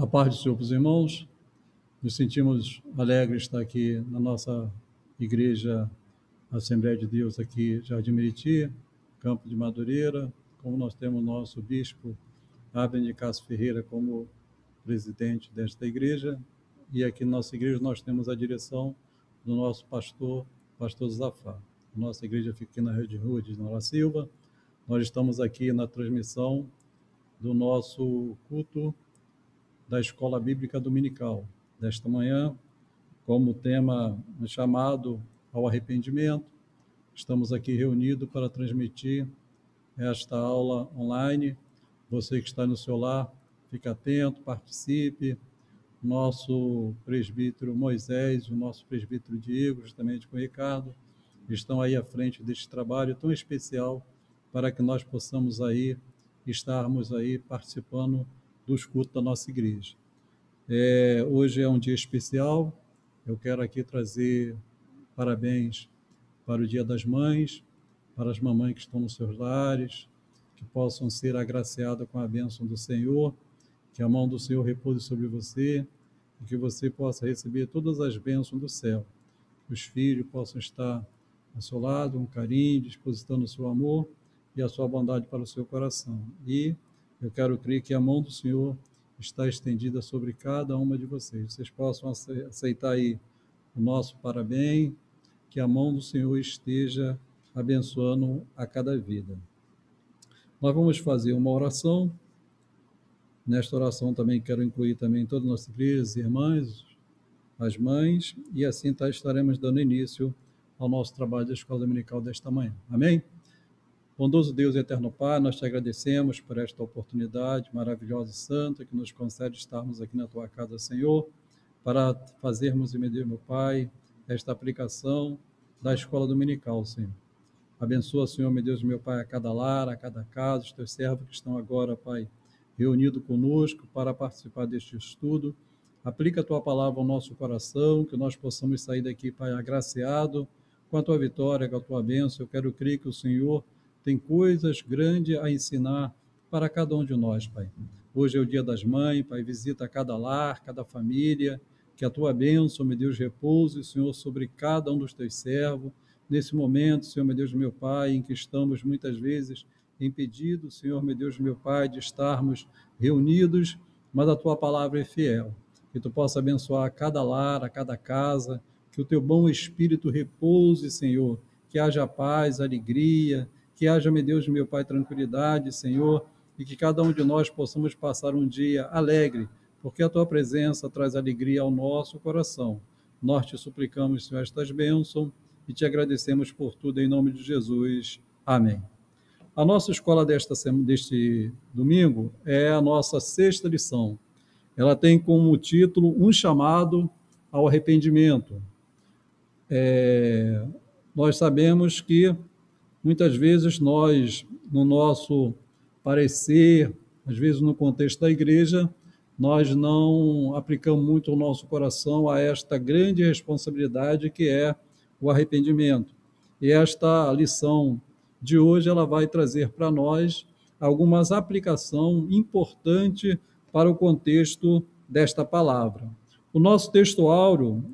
A paz do Senhor para os irmãos. Nos sentimos alegres de estar aqui na nossa igreja Assembleia de Deus aqui, Jardim Meriti, Campo de Madureira, como nós temos nosso bispo Abner de Castro Ferreira como presidente desta igreja, e aqui na nossa igreja nós temos a direção do nosso pastor Zafar. Nossa igreja fica aqui na Rua de Nora Silva. Nós estamos aqui na transmissão do nosso culto da Escola Bíblica Dominical, desta manhã, como tema chamado ao arrependimento. Estamos aqui reunidos para transmitir esta aula online. Você que está no seu lar, fique atento, participe. Nosso presbítero Moisés, o nosso presbítero Diego, justamente com o Ricardo, estão aí à frente deste trabalho tão especial para que nós possamos aí estarmos aí participando dos cultos da nossa igreja. Hoje é um dia especial. Eu quero aqui trazer parabéns para o Dia das Mães, para as mamães que estão nos seus lares, que possam ser agraciadas com a bênção do Senhor, que a mão do Senhor repouse sobre você e que você possa receber todas as bênçãos do céu. Que os filhos possam estar ao seu lado, com carinho, depositando o seu amor e a sua bondade para o seu coração. E eu quero crer que a mão do Senhor está estendida sobre cada uma de vocês. Vocês possam aceitar aí o nosso parabéns, que a mão do Senhor esteja abençoando a cada vida. Nós vamos fazer uma oração. Nesta oração também quero incluir também todas as nossas igrejas, irmãs, as mães, e assim estaremos dando início ao nosso trabalho da Escola Dominical desta manhã. Amém? Bondoso Deus e eterno Pai, nós te agradecemos por esta oportunidade maravilhosa e santa que nos concede estarmos aqui na tua casa, Senhor, para fazermos, meu Pai, esta aplicação da Escola Dominical, Senhor. Abençoa, Senhor, meu Deus, meu Pai, a cada lar, a cada casa, os teus servos que estão agora, Pai, reunidos conosco para participar deste estudo. Aplica a tua palavra ao nosso coração, que nós possamos sair daqui, Pai, agraciado com a tua vitória, com a tua bênção. Eu quero crer que o Senhor tem coisas grandes a ensinar para cada um de nós, Pai. Hoje é o Dia das Mães, Pai, visita cada lar, cada família, que a tua bênção, meu Deus, repouse, Senhor, sobre cada um dos teus servos. Nesse momento, Senhor, meu Deus, meu Pai, em que estamos muitas vezes impedidos, Senhor, meu Deus, meu Pai, de estarmos reunidos, mas a tua palavra é fiel. Que tu possa abençoar a cada lar, a cada casa, que o teu bom Espírito repouse, Senhor, que haja paz, alegria, que haja, meu Deus, meu Pai, tranquilidade, Senhor, e que cada um de nós possamos passar um dia alegre, porque a tua presença traz alegria ao nosso coração. Nós te suplicamos, Senhor, estas bênçãos e te agradecemos por tudo em nome de Jesus. Amém. A nossa escola deste domingo é a nossa 6ª lição. Ela tem como título um chamado ao arrependimento. Nós sabemos que muitas vezes nós, no nosso parecer, às vezes no contexto da igreja, nós não aplicamos muito o nosso coração a esta grande responsabilidade que é o arrependimento. E esta lição de hoje, ela vai trazer para nós algumas aplicações importantes para o contexto desta palavra. O nosso texto áureo,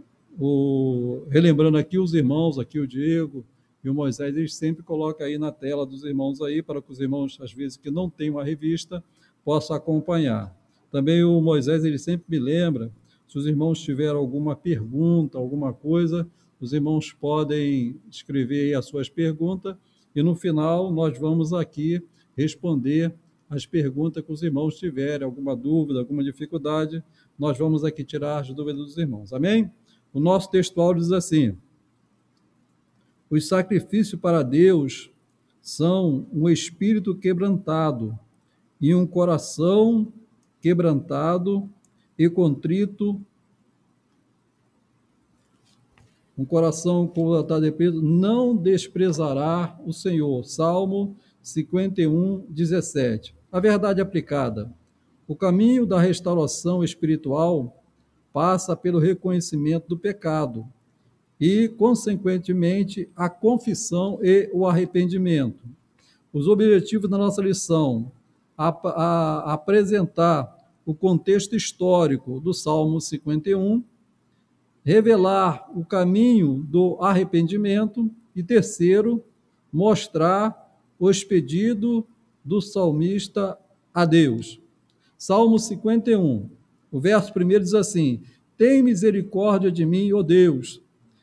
relembrando aqui os irmãos, aqui o Diego e o Moisés, eles sempre colocam aí na tela dos irmãos aí, para que os irmãos, às vezes, que não têm uma revista, possam acompanhar. Também o Moisés, ele sempre me lembra, se os irmãos tiverem alguma pergunta, alguma coisa, os irmãos podem escrever aí as suas perguntas, e no final nós vamos aqui responder as perguntas que os irmãos tiverem, alguma dúvida, alguma dificuldade, nós vamos aqui tirar as dúvidas dos irmãos. Amém? O nosso textual diz assim: os sacrifícios para Deus são um espírito quebrantado e um coração quebrantado e contrito, um coração quebrantado e preso, não desprezará o Senhor. Salmo 51, 17. A verdade aplicada. O caminho da restauração espiritual passa pelo reconhecimento do pecado e, consequentemente, a confissão e o arrependimento. Os objetivos da nossa lição: apresentar o contexto histórico do Salmo 51, revelar o caminho do arrependimento e, terceiro, mostrar o pedidos do salmista a Deus. Salmo 51, o verso 1 diz assim: tem misericórdia de mim, ó Deus,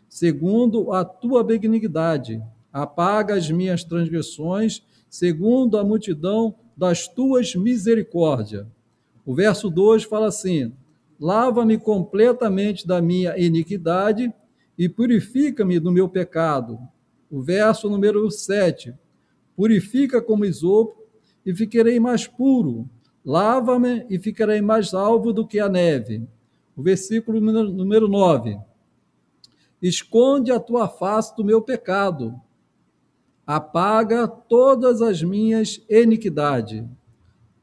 segundo a tua benignidade, apaga as minhas transgressões, segundo a multidão das tuas misericórdias. O verso 2 fala assim: lava-me completamente da minha iniquidade e purifica-me do meu pecado. O verso número 7, purifica como isopo e ficarei mais puro. Lava-me e ficarei mais alvo do que a neve. O versículo número 9, esconde a tua face do meu pecado, apaga todas as minhas iniquidades.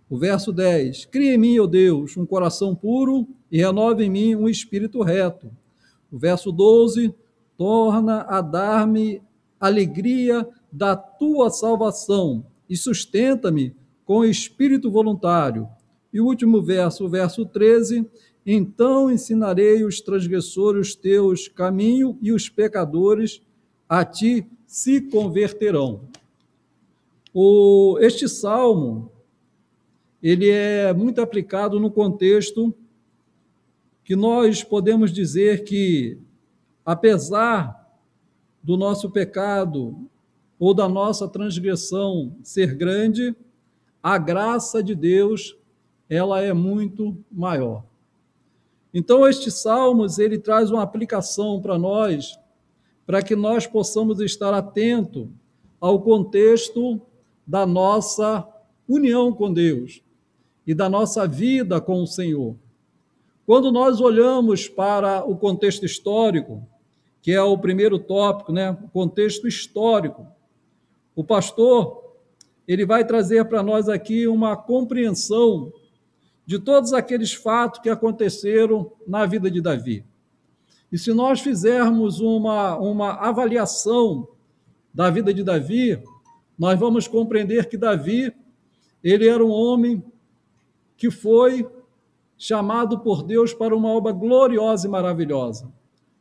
O verso 10, cria em mim, ó Deus, um coração puro e renova em mim um espírito reto. O verso 12, torna a dar-me alegria da tua salvação e sustenta-me com espírito voluntário. E o último verso, o verso 13, então ensinarei os transgressores os teus caminhos e os pecadores a ti se converterão. Este salmo, ele é muito aplicado no contexto que nós podemos dizer que, apesar do nosso pecado ou da nossa transgressão ser grande, a graça de Deus, ela é muito maior. Então, estes salmos, ele traz uma aplicação para nós, para que nós possamos estar atentos ao contexto da nossa união com Deus e da nossa vida com o Senhor. Quando nós olhamos para o contexto histórico, que é o primeiro tópico, né? O contexto histórico, o pastor, ele vai trazer para nós aqui uma compreensão de todos aqueles fatos que aconteceram na vida de Davi. E se nós fizermos uma avaliação da vida de Davi, nós vamos compreender que Davi, ele era um homem que foi chamado por Deus para uma obra gloriosa e maravilhosa.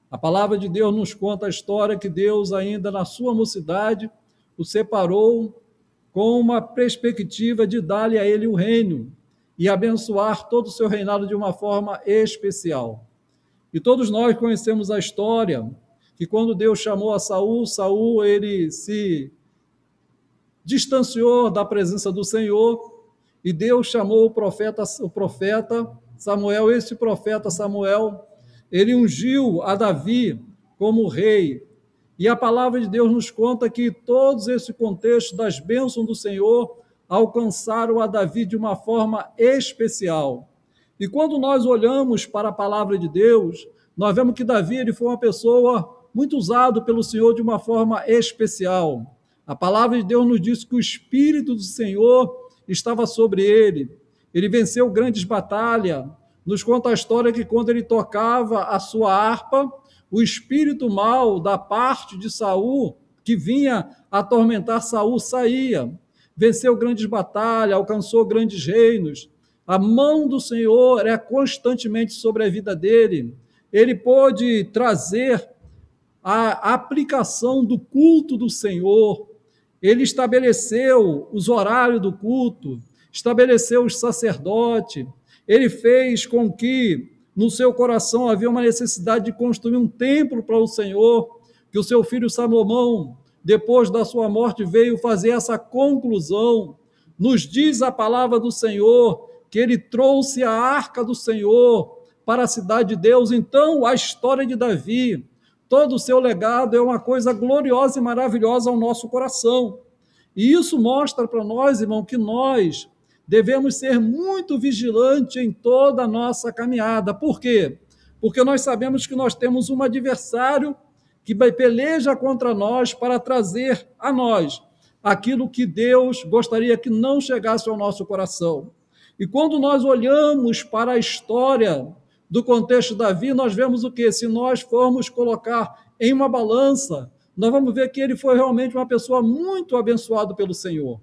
A palavra de Deus nos conta a história que Deus, ainda na sua mocidade, o separou com uma perspectiva de dar-lhe a ele o reino e abençoar todo o seu reinado de uma forma especial. E todos nós conhecemos a história que quando Deus chamou a Saul, Saul ele se distanciou da presença do Senhor, e Deus chamou o profeta Samuel. Esse profeta Samuel, ele ungiu a Davi como rei. E a palavra de Deus nos conta que todos esse contexto das bênçãos do Senhor alcançaram a Davi de uma forma especial. E quando nós olhamos para a palavra de Deus, nós vemos que Davi ele foi uma pessoa muito usado pelo Senhor de uma forma especial. A palavra de Deus nos diz que o Espírito do Senhor estava sobre ele. Ele venceu grandes batalhas. Nos conta a história que quando ele tocava a sua harpa, o espírito mau da parte de Saul, que vinha atormentar Saul, saía. Venceu grandes batalhas, alcançou grandes reinos. A mão do Senhor é constantemente sobre a vida dele. Ele pôde trazer a aplicação do culto do Senhor. Ele estabeleceu os horários do culto, estabeleceu os sacerdotes, ele fez com que no seu coração havia uma necessidade de construir um templo para o Senhor, que o seu filho Salomão, depois da sua morte, veio fazer essa conclusão. Nos diz a palavra do Senhor que ele trouxe a arca do Senhor para a cidade de Deus. Então, a história de Davi, todo o seu legado é uma coisa gloriosa e maravilhosa ao nosso coração. E isso mostra para nós, irmão, que nós devemos ser muito vigilantes em toda a nossa caminhada. Por quê? Porque nós sabemos que nós temos um adversário que peleja contra nós para trazer a nós aquilo que Deus gostaria que não chegasse ao nosso coração. E quando nós olhamos para a história do contexto de Davi, nós vemos o quê? Se nós formos colocar em uma balança, nós vamos ver que ele foi realmente uma pessoa muito abençoada pelo Senhor.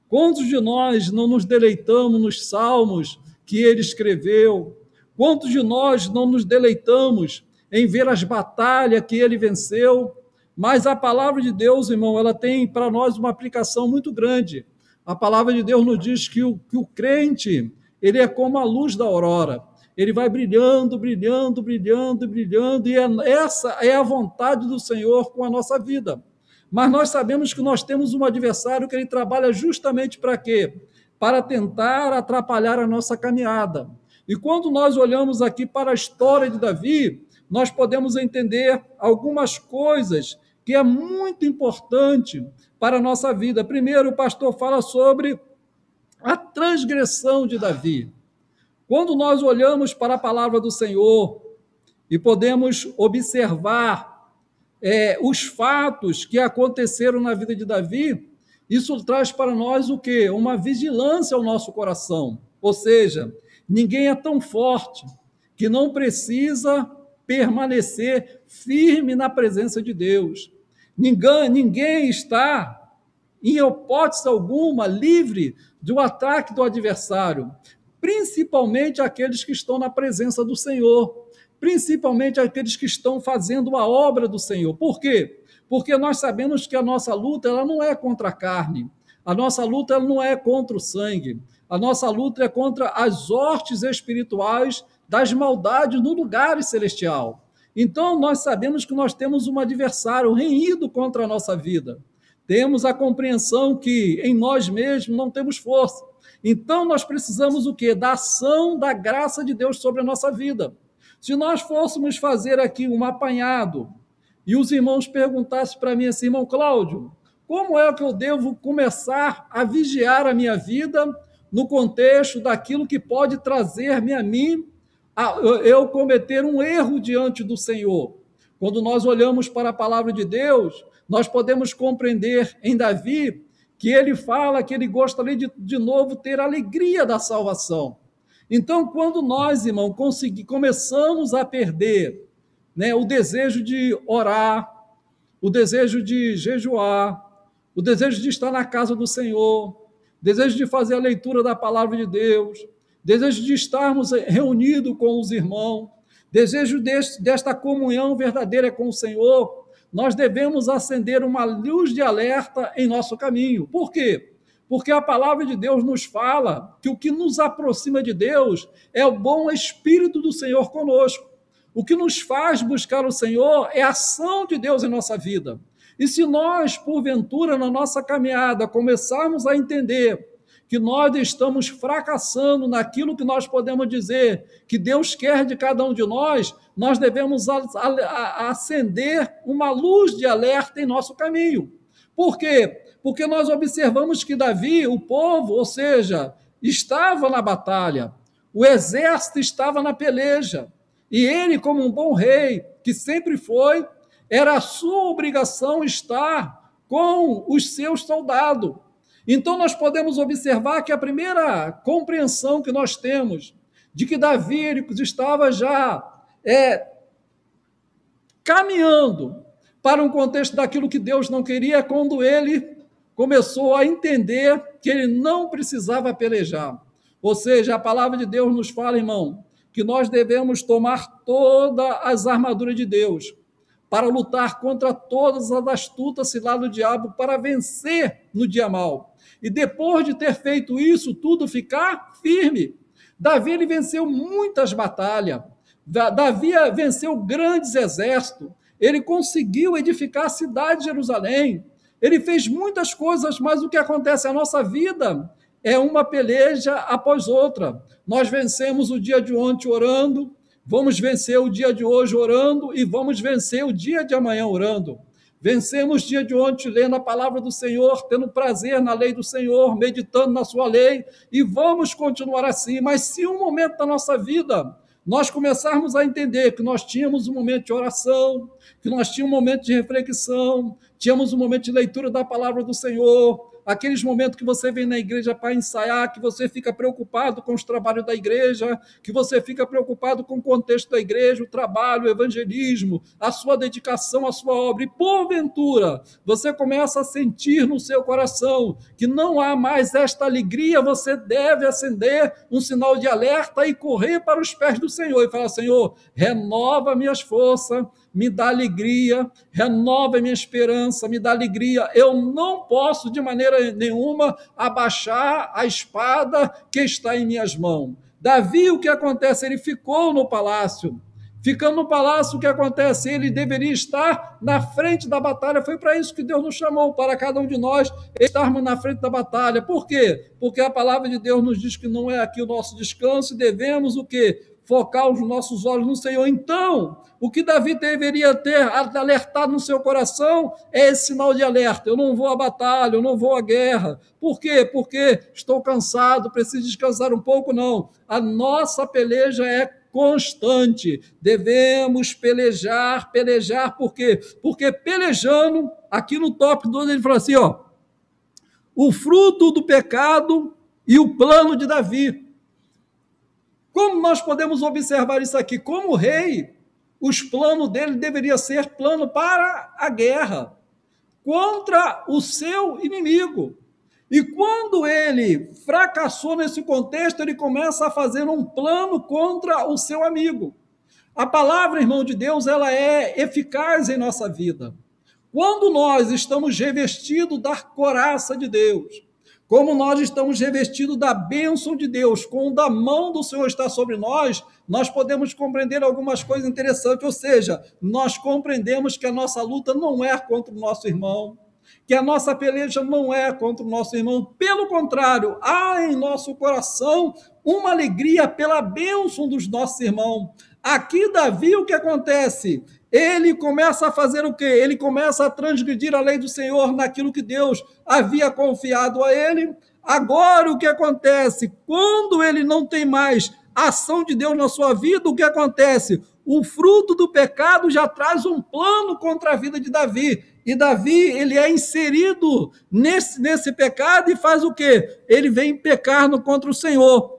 Quantos de nós não nos deleitamos nos salmos que ele escreveu? Quantos de nós não nos deleitamos em ver as batalhas que ele venceu? Mas a palavra de Deus, irmão, ela tem para nós uma aplicação muito grande. A palavra de Deus nos diz que o crente, ele é como a luz da aurora. Ele vai brilhando, brilhando, brilhando, brilhando, e essa é a vontade do Senhor com a nossa vida. Mas nós sabemos que nós temos um adversário que ele trabalha justamente para quê? Para tentar atrapalhar a nossa caminhada. E quando nós olhamos aqui para a história de Davi, nós podemos entender algumas coisas que é muito importante para a nossa vida. Primeiro, o pastor fala sobre a transgressão de Davi. Quando nós olhamos para a palavra do Senhor e podemos observar os fatos que aconteceram na vida de Davi, isso traz para nós o quê? Uma vigilância ao nosso coração. Ou seja, ninguém é tão forte que não precisa permanecer firme na presença de Deus. Ninguém está, em hipótese alguma, livre do ataque do adversário, principalmente aqueles que estão na presença do Senhor, principalmente aqueles que estão fazendo a obra do Senhor. Por quê? Porque nós sabemos que a nossa luta ela não é contra a carne, a nossa luta ela não é contra o sangue, a nossa luta é contra as hostes espirituais das maldades no lugar celestial. Então, nós sabemos que nós temos um adversário renhido contra a nossa vida. Temos a compreensão que em nós mesmos não temos força. Então, nós precisamos o quê? Da ação da graça de Deus sobre a nossa vida. Se nós fôssemos fazer aqui um apanhado e os irmãos perguntassem para mim assim, irmão Cláudio, como é que eu devo começar a vigiar a minha vida no contexto daquilo que pode trazer-me a mim eu cometer um erro diante do Senhor? Quando nós olhamos para a palavra de Deus, nós podemos compreender em Davi que ele fala que ele gostaria de novo ter a alegria da salvação. Então, quando nós, irmão, começamos a perder o desejo de orar, o desejo de jejuar, o desejo de estar na casa do Senhor, desejo de fazer a leitura da palavra de Deus, desejo de estarmos reunidos com os irmãos, desejo desta comunhão verdadeira com o Senhor, nós devemos acender uma luz de alerta em nosso caminho. Por quê? Porque a palavra de Deus nos fala que o que nos aproxima de Deus é o bom Espírito do Senhor conosco. O que nos faz buscar o Senhor é a ação de Deus em nossa vida. E se nós, porventura, na nossa caminhada, começarmos a entender que nós estamos fracassando naquilo que nós podemos dizer que Deus quer de cada um de nós devemos acender uma luz de alerta em nosso caminho. Por quê? Porque nós observamos que Davi, o povo, ou seja, estava na batalha, o exército estava na peleja, e ele, como um bom rei, que sempre foi, era a sua obrigação estar com os seus soldados. Então, nós podemos observar que a primeira compreensão que nós temos de que Davi ele estava já caminhando para um contexto daquilo que Deus não queria, quando ele começou a entender que ele não precisava pelejar. Ou seja, a palavra de Deus nos fala, irmão, que nós devemos tomar todas as armaduras de Deus para lutar contra todas as astutas ciladas do diabo, para vencer no dia mau. E depois de ter feito isso, tudo ficar firme. Davi ele venceu muitas batalhas. Davi venceu grandes exércitos. Ele conseguiu edificar a cidade de Jerusalém. Ele fez muitas coisas, mas o que acontece? A nossa vida é uma peleja após outra. Nós vencemos o dia de ontem orando, vamos vencer o dia de hoje orando e vamos vencer o dia de amanhã orando. Vencemos o dia de ontem lendo a palavra do Senhor, tendo prazer na lei do Senhor, meditando na sua lei, e vamos continuar assim. Mas se um momento da nossa vida nós começarmos a entender que nós tínhamos um momento de oração, que nós tínhamos um momento de reflexão, tínhamos um momento de leitura da palavra do Senhor, aqueles momentos que você vem na igreja para ensaiar, que você fica preocupado com os trabalhos da igreja, que você fica preocupado com o contexto da igreja, o trabalho, o evangelismo, a sua dedicação à sua obra, e porventura você começa a sentir no seu coração que não há mais esta alegria, você deve acender um sinal de alerta e correr para os pés do Senhor e falar: Senhor, renova minhas forças, me dá alegria, renova minha esperança, me dá alegria. Eu não posso de maneira nenhuma abaixar a espada que está em minhas mãos. Davi, o que acontece? Ele ficou no palácio. Ficando no palácio, o que acontece? Ele deveria estar na frente da batalha. Foi para isso que Deus nos chamou, para cada um de nós estarmos na frente da batalha. Por quê? Porque a palavra de Deus nos diz que não é aqui o nosso descanso e devemos o quê? Focar os nossos olhos no Senhor. Então, o que Davi deveria ter alertado no seu coração é esse sinal de alerta: eu não vou à batalha, eu não vou à guerra. Por quê? Porque estou cansado, preciso descansar um pouco. Não, a nossa peleja é constante, devemos pelejar, por quê? Porque pelejando, aqui no tópico 12 ele fala assim, ó, o fruto do pecado e o plano de Davi. Como nós podemos observar isso aqui? Como rei, os planos dele deveriam ser plano para a guerra, contra o seu inimigo. E quando ele fracassou nesse contexto, ele começa a fazer um plano contra o seu amigo. A palavra, irmão de Deus, ela é eficaz em nossa vida. Quando nós estamos revestidos da coraça de Deus, como nós estamos revestidos da bênção de Deus, quando a mão do Senhor está sobre nós, nós podemos compreender algumas coisas interessantes, ou seja, nós compreendemos que a nossa luta não é contra o nosso irmão, que a nossa peleja não é contra o nosso irmão, pelo contrário, há em nosso coração uma alegria pela bênção dos nossos irmãos. Aqui, Davi, o que acontece? Ele começa a fazer o quê? Ele começa a transgredir a lei do Senhor naquilo que Deus havia confiado a ele. Agora, o que acontece? Quando ele não tem mais a ação de Deus na sua vida, o que acontece? O fruto do pecado já traz um plano contra a vida de Davi. E Davi, ele é inserido nesse pecado e faz o quê? Ele vem pecar contra o Senhor.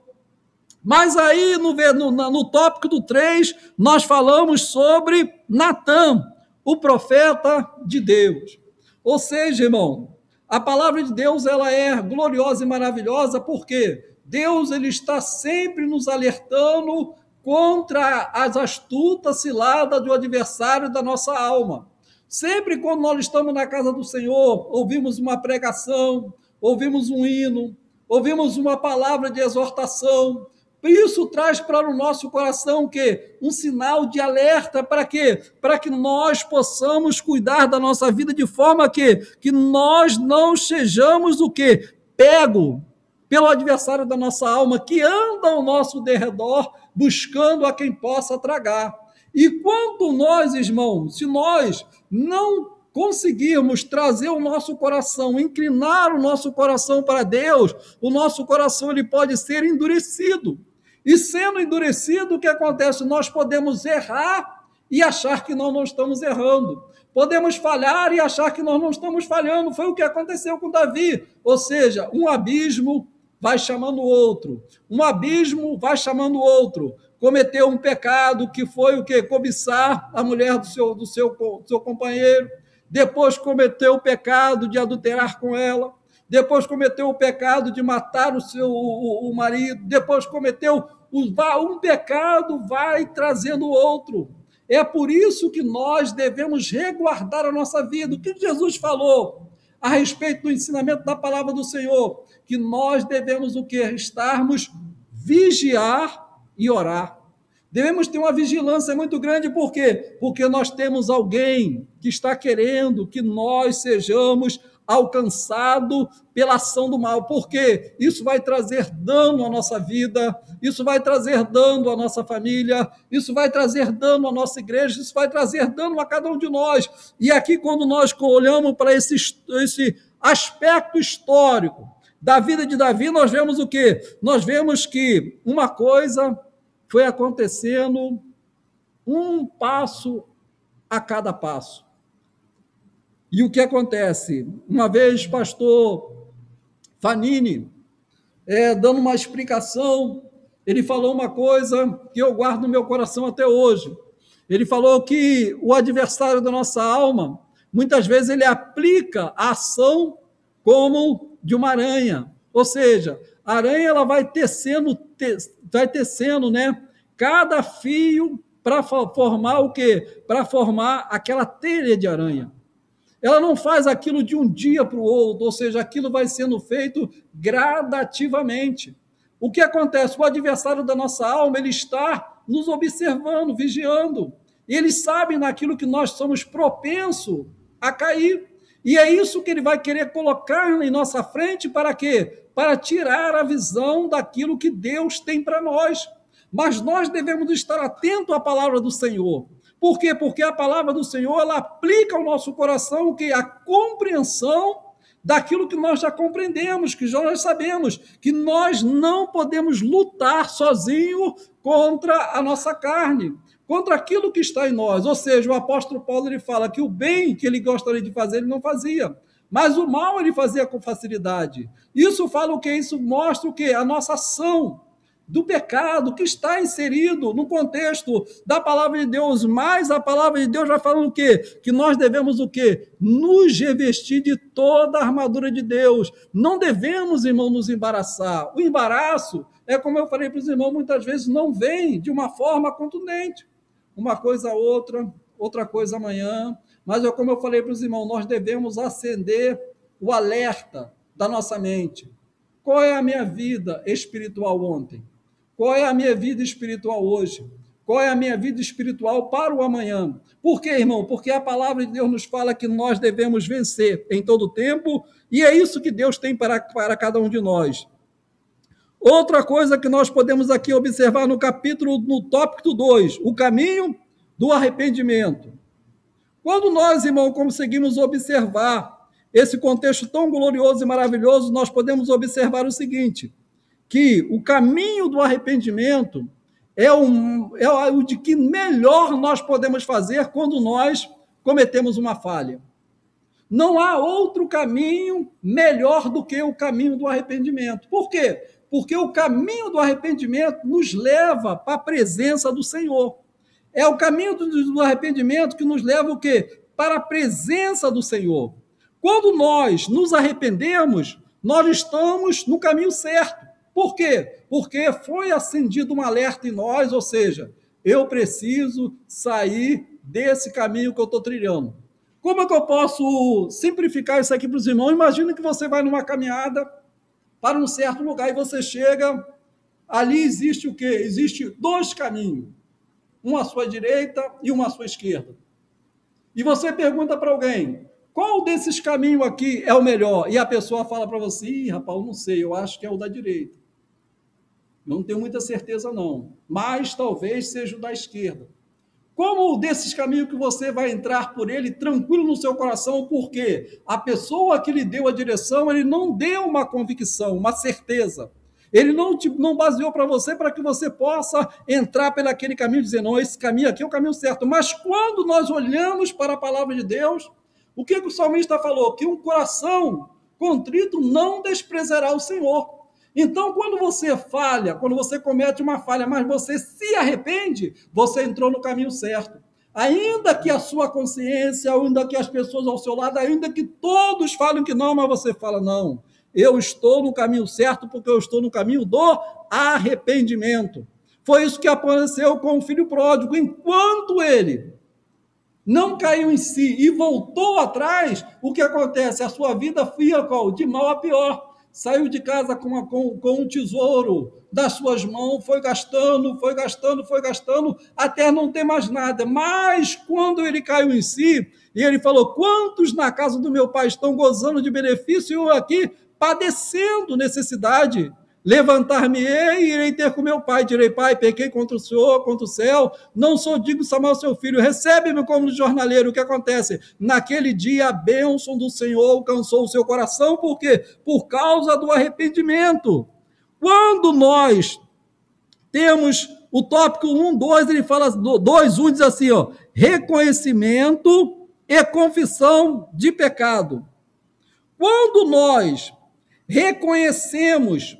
Mas aí, no tópico do 3, nós falamos sobre Natã, o profeta de Deus. Ou seja, irmão, a palavra de Deus, ela é gloriosa e maravilhosa, porque Deus, ele está sempre nos alertando contra as astutas ciladas do adversário da nossa alma. Sempre quando nós estamos na casa do Senhor, ouvimos uma pregação, ouvimos um hino, ouvimos uma palavra de exortação, isso traz para o nosso coração o quê? Um sinal de alerta para quê? Para que nós possamos cuidar da nossa vida de forma que nós não sejamos o quê? Pego pelo adversário da nossa alma, que anda ao nosso derredor, buscando a quem possa tragar. E quando nós, irmãos, se nós não conseguirmos trazer o nosso coração, inclinar o nosso coração para Deus, o nosso coração ele pode ser endurecido. E sendo endurecido, o que acontece? Nós podemos errar e achar que nós não estamos errando. Podemos falhar e achar que nós não estamos falhando. Foi o que aconteceu com Davi. Ou seja, um abismo vai chamando o outro. Um abismo vai chamando o outro. Cometeu um pecado que foi o quê? Cobiçar a mulher do seu companheiro. Depois cometeu o pecado de adulterar com ela. Depois cometeu o pecado de matar o marido. Depois cometeu um pecado, vai trazendo outro. É por isso que nós devemos reguardar a nossa vida. O que Jesus falou a respeito do ensinamento da palavra do Senhor? Que nós devemos o quê? Estarmos vigiar e orar. Devemos ter uma vigilância muito grande, por quê? Porque nós temos alguém que está querendo que nós sejamos alcançados pela ação do mal. Por quê? Isso vai trazer dano à nossa vida, isso vai trazer dano à nossa família, isso vai trazer dano à nossa igreja, isso vai trazer dano a cada um de nós. E aqui, quando nós olhamos para esse aspecto histórico da vida de Davi, nós vemos o quê? Nós vemos que uma coisa foi acontecendo um passo a cada passo. E o que acontece? Uma vez, pastor Fanini, dando uma explicação, ele falou uma coisa que eu guardo no meu coração até hoje. Ele falou que o adversário da nossa alma, muitas vezes ele aplica a ação como de uma aranha. Ou seja, a aranha ela vai tecendo, né, cada fio para formar o quê? Para formar aquela teia de aranha. Ela não faz aquilo de um dia para o outro, ou seja, aquilo vai sendo feito gradativamente. O que acontece? O adversário da nossa alma, ele está nos observando, vigiando. E ele sabe naquilo que nós somos propensos a cair. E é isso que ele vai querer colocar em nossa frente para quê? Para tirar a visão daquilo que Deus tem para nós. Mas nós devemos estar atentos à palavra do Senhor. Por quê? Porque a palavra do Senhor, ela aplica ao nosso coração o quê? A compreensão daquilo que nós já compreendemos, que já nós sabemos, que nós não podemos lutar sozinho contra a nossa carne, contra aquilo que está em nós. Ou seja, o apóstolo Paulo ele fala que o bem que ele gostaria de fazer, ele não fazia, mas o mal ele fazia com facilidade. Isso fala o quê? Isso mostra o quê? A nossa ação do pecado que está inserido no contexto da palavra de Deus, mas a palavra de Deus já fala o quê? Que nós devemos o quê? Nos revestir de toda a armadura de Deus. Não devemos, irmão, nos embaraçar. O embaraço é, como eu falei para os irmãos, muitas vezes não vem de uma forma contundente. Uma coisa outra coisa amanhã. Mas como eu falei para os irmãos, nós devemos acender o alerta da nossa mente. Qual é a minha vida espiritual ontem? Qual é a minha vida espiritual hoje? Qual é a minha vida espiritual para o amanhã? Por quê, irmão? Porque a palavra de Deus nos fala que nós devemos vencer em todo tempo, e é isso que Deus tem para cada um de nós. Outra coisa que nós podemos aqui observar no tópico 2, o caminho do arrependimento. Quando nós, irmão, conseguimos observar esse contexto tão glorioso e maravilhoso, nós podemos observar o seguinte, que o caminho do arrependimento é o de que melhor nós podemos fazer quando nós cometemos uma falha. Não há outro caminho melhor do que o caminho do arrependimento. Por quê? Porque o caminho do arrependimento nos leva para a presença do Senhor. É o caminho do arrependimento que nos leva o quê? Para a presença do Senhor. Quando nós nos arrependemos, nós estamos no caminho certo. Por quê? Porque foi acendido um alerta em nós, ou seja, eu preciso sair desse caminho que eu estou trilhando. Como é que eu posso simplificar isso aqui para os irmãos? Imagina que você vai numa caminhada para um certo lugar e você chega, ali existe o quê? Existe 2 caminhos, um à sua direita e um à sua esquerda. E você pergunta para alguém, qual desses caminhos aqui é o melhor? E a pessoa fala para você, rapaz, eu não sei, eu acho que é o da direita. Não tenho muita certeza não, mas talvez seja o da esquerda. Como desses caminhos que você vai entrar por ele tranquilo no seu coração, porque a pessoa que lhe deu a direção, ele não deu uma convicção, uma certeza. Ele não baseou para você para que você possa entrar por aquele caminho, dizendo, não, esse caminho aqui é o caminho certo. Mas quando nós olhamos para a palavra de Deus, o que o salmista falou? Que um coração contrito não desprezará o Senhor. Então, quando você falha, quando você comete uma falha, mas você se arrepende, você entrou no caminho certo. Ainda que a sua consciência, ainda que as pessoas ao seu lado, ainda que todos falem que não, mas você fala, não, eu estou no caminho certo porque eu estou no caminho do arrependimento. Foi isso que aconteceu com o filho pródigo. Enquanto ele não caiu em si e voltou atrás, o que acontece? A sua vida ia de mal a pior. Saiu de casa com um tesouro das suas mãos, foi gastando, até não ter mais nada. Mas quando ele caiu em si, e ele falou, quantos na casa do meu pai estão gozando de benefício e eu aqui padecendo necessidade? Levantar-me-ei e irei ter com meu pai. Direi, pai, pequei contra o Senhor, contra o céu, não sou digno de chamar o seu filho, recebe-me como jornaleiro. O que acontece? Naquele dia a bênção do Senhor alcançou o seu coração, por quê? Por causa do arrependimento. Quando nós temos o tópico 1, 2, ele fala, 2, 1 diz assim, ó, reconhecimento e confissão de pecado. Quando nós reconhecemos,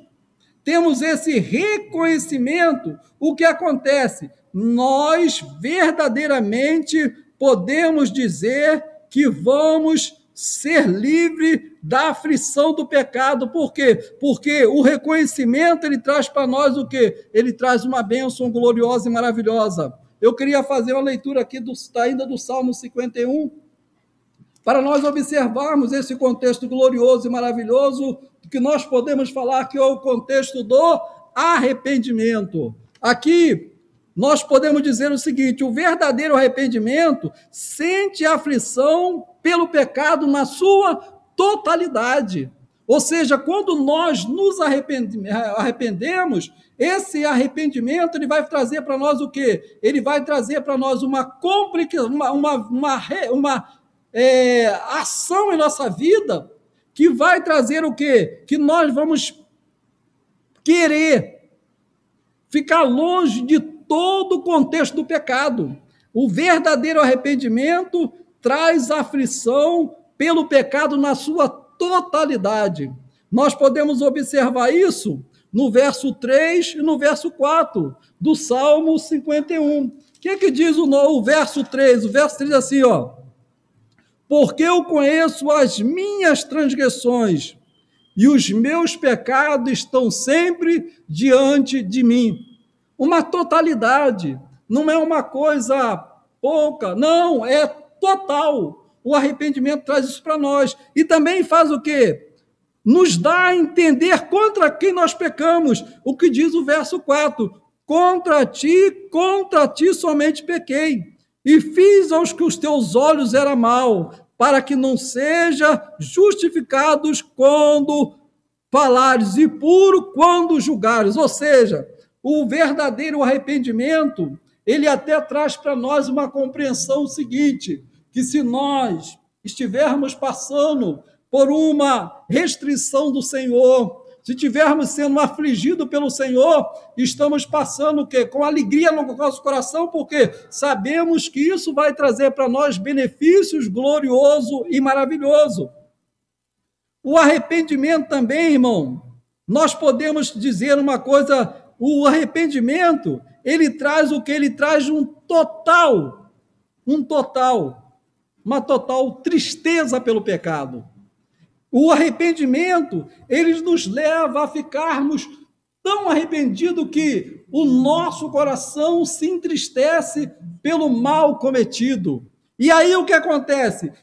temos esse reconhecimento, o que acontece? Nós verdadeiramente podemos dizer que vamos ser livres da aflição do pecado. Por quê? Porque o reconhecimento, ele traz para nós o quê? Ele traz uma bênção gloriosa e maravilhosa. Eu queria fazer uma leitura aqui ainda do Salmo 51, para nós observarmos esse contexto glorioso e maravilhoso, que nós podemos falar que é o contexto do arrependimento. Aqui, nós podemos dizer o seguinte: o verdadeiro arrependimento sente aflição pelo pecado na sua totalidade. Ou seja, quando nós nos arrependemos, esse arrependimento ele vai trazer para nós o quê? Ele vai trazer para nós uma ação em nossa vida que vai trazer o quê? Que nós vamos querer ficar longe de todo o contexto do pecado. O verdadeiro arrependimento traz aflição pelo pecado na sua totalidade. Nós podemos observar isso no verso 3 e no verso 4 do Salmo 51. O que diz o verso 3? O verso 3 é assim, ó: porque eu conheço as minhas transgressões e os meus pecados estão sempre diante de mim. Uma totalidade, não é uma coisa pouca, não, é total. O arrependimento traz isso para nós. E também faz o quê? Nos dá a entender contra quem nós pecamos. O que diz o verso 4: contra ti somente pequei, e fiz aos que os teus olhos era mal, para que não seja justificados quando falares, e puro quando julgares. Ou seja, o verdadeiro arrependimento, ele até traz para nós uma compreensão seguinte, que se nós estivermos passando por uma restrição do Senhor, se estivermos sendo afligidos pelo Senhor, estamos passando o quê? Com alegria no nosso coração, porque sabemos que isso vai trazer para nós benefícios glorioso e maravilhoso. O arrependimento também, irmão, nós podemos dizer uma coisa: o arrependimento, ele traz o que? Ele traz uma total tristeza pelo pecado. O arrependimento, ele nos leva a ficarmos tão arrependidos que o nosso coração se entristece pelo mal cometido. E aí o que acontece?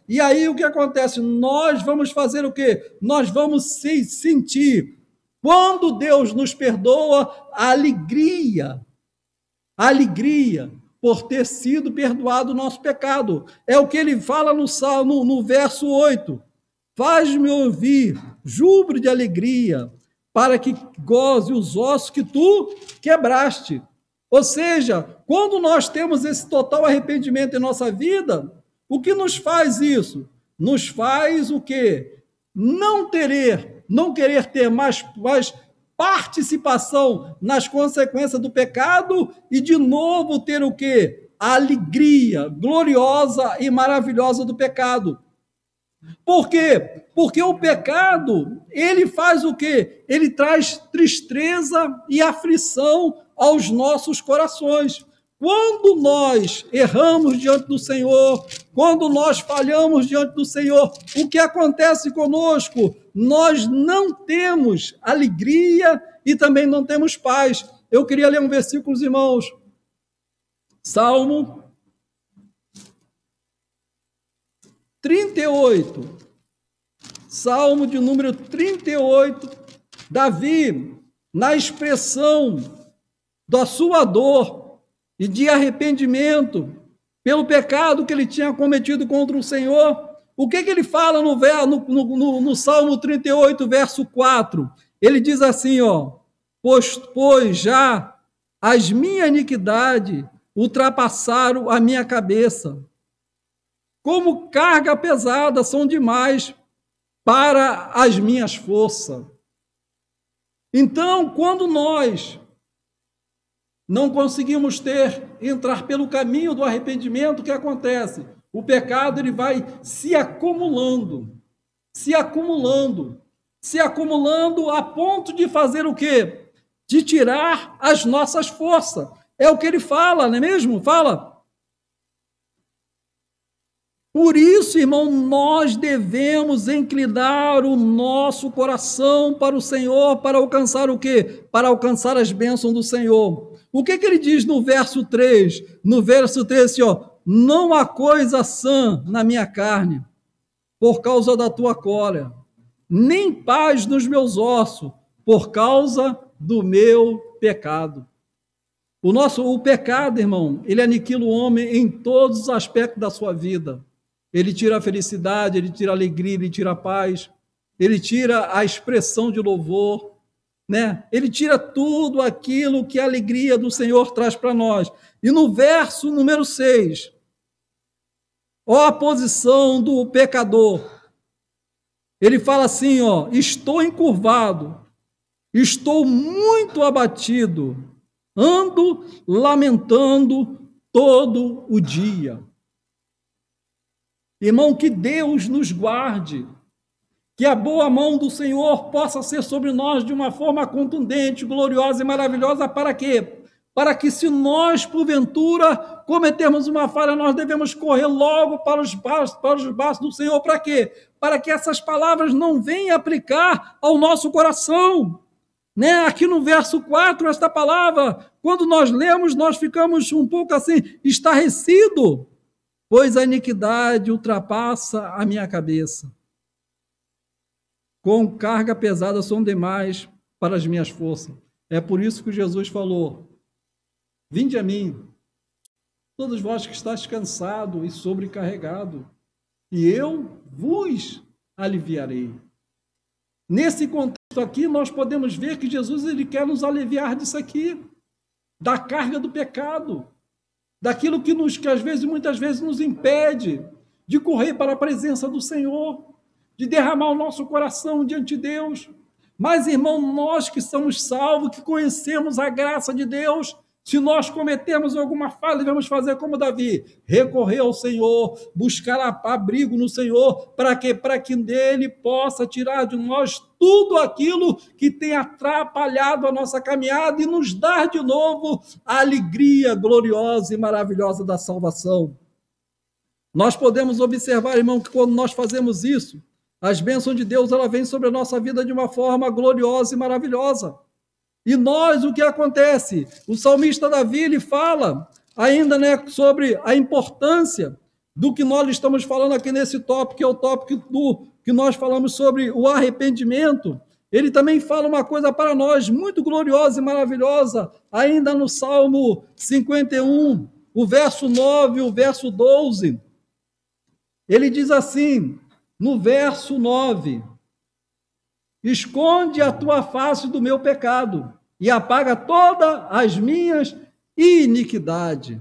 Nós vamos fazer o quê? Nós vamos se sentir, quando Deus nos perdoa, a alegria por ter sido perdoado o nosso pecado. É o que ele fala no verso 8. Faz-me ouvir júbilo de alegria, para que goze os ossos que tu quebraste. Ou seja, quando nós temos esse total arrependimento em nossa vida, o que nos faz isso? Nos faz o quê? Não querer ter mais participação nas consequências do pecado e de novo ter o quê? A alegria gloriosa e maravilhosa do pecado. Por quê? Porque o pecado, ele faz o quê? Ele traz tristeza e aflição aos nossos corações. Quando nós erramos diante do Senhor, quando nós falhamos diante do Senhor, o que acontece conosco? Nós não temos alegria e também não temos paz. Eu queria ler um versículo, irmãos. Salmo 38. Salmo de número 38. Davi, na expressão da sua dor e de arrependimento pelo pecado que ele tinha cometido contra o Senhor, o que ele fala no Salmo 38, verso 4? Ele diz assim, ó: pois já as minhas iniquidades ultrapassaram a minha cabeça, como carga pesada são demais para as minhas forças. Então, quando nós não conseguimos entrar pelo caminho do arrependimento, o que acontece? O pecado ele vai se acumulando, se acumulando a ponto de fazer o quê? De tirar as nossas forças. É o que ele fala, não é mesmo? Fala. Por isso, irmão, nós devemos inclinar o nosso coração para o Senhor, para alcançar o quê? Para alcançar as bênçãos do Senhor. O que ele diz no verso 3? No verso 3, assim, ó, não há coisa sã na minha carne, por causa da tua cólera, nem paz nos meus ossos, por causa do meu pecado. O pecado, irmão, ele aniquila o homem em todos os aspectos da sua vida. Ele tira a felicidade, ele tira a alegria, ele tira a paz, ele tira a expressão de louvor, né? Ele tira tudo aquilo que a alegria do Senhor traz para nós. E no verso número 6, ó a posição do pecador. Ele fala assim, ó, estou encurvado, estou muito abatido, ando lamentando todo o dia. Irmão, que Deus nos guarde, que a boa mão do Senhor possa ser sobre nós de uma forma contundente, gloriosa e maravilhosa, para quê? Para que, se nós, porventura, cometermos uma falha, nós devemos correr logo para os braços do Senhor. Para quê? Para que essas palavras não venham aplicar ao nosso coração. Né? Aqui no verso 4, esta palavra, quando nós lemos, nós ficamos um pouco assim, estarrecido, pois a iniquidade ultrapassa a minha cabeça. Com carga pesada são demais para as minhas forças. É por isso que Jesus falou, vinde a mim, todos vós que estáis cansados e sobrecarregados, e eu vos aliviarei. Nesse contexto aqui, nós podemos ver que Jesus ele quer nos aliviar disso aqui, da carga do pecado, daquilo que às vezes, muitas vezes, nos impede de correr para a presença do Senhor, de derramar o nosso coração diante de Deus. Mas, irmão, nós que somos salvos, que conhecemos a graça de Deus, se nós cometemos alguma falha, devemos fazer como Davi, recorrer ao Senhor, buscar abrigo no Senhor, para quê? Para que dele possa tirar de nós tudo aquilo que tem atrapalhado a nossa caminhada e nos dar de novo a alegria gloriosa e maravilhosa da salvação. Nós podemos observar, irmão, que quando nós fazemos isso, as bênçãos de Deus ela vem sobre a nossa vida de uma forma gloriosa e maravilhosa. E nós, o que acontece? O salmista Davi, ele fala ainda, né, sobre a importância do que nós estamos falando aqui nesse tópico, que é o tópico que nós falamos sobre o arrependimento. Ele também fala uma coisa para nós muito gloriosa e maravilhosa, ainda no Salmo 51, o verso 9 e o verso 12. Ele diz assim, no verso 9, esconde a tua face do meu pecado e apaga todas as minhas iniquidades.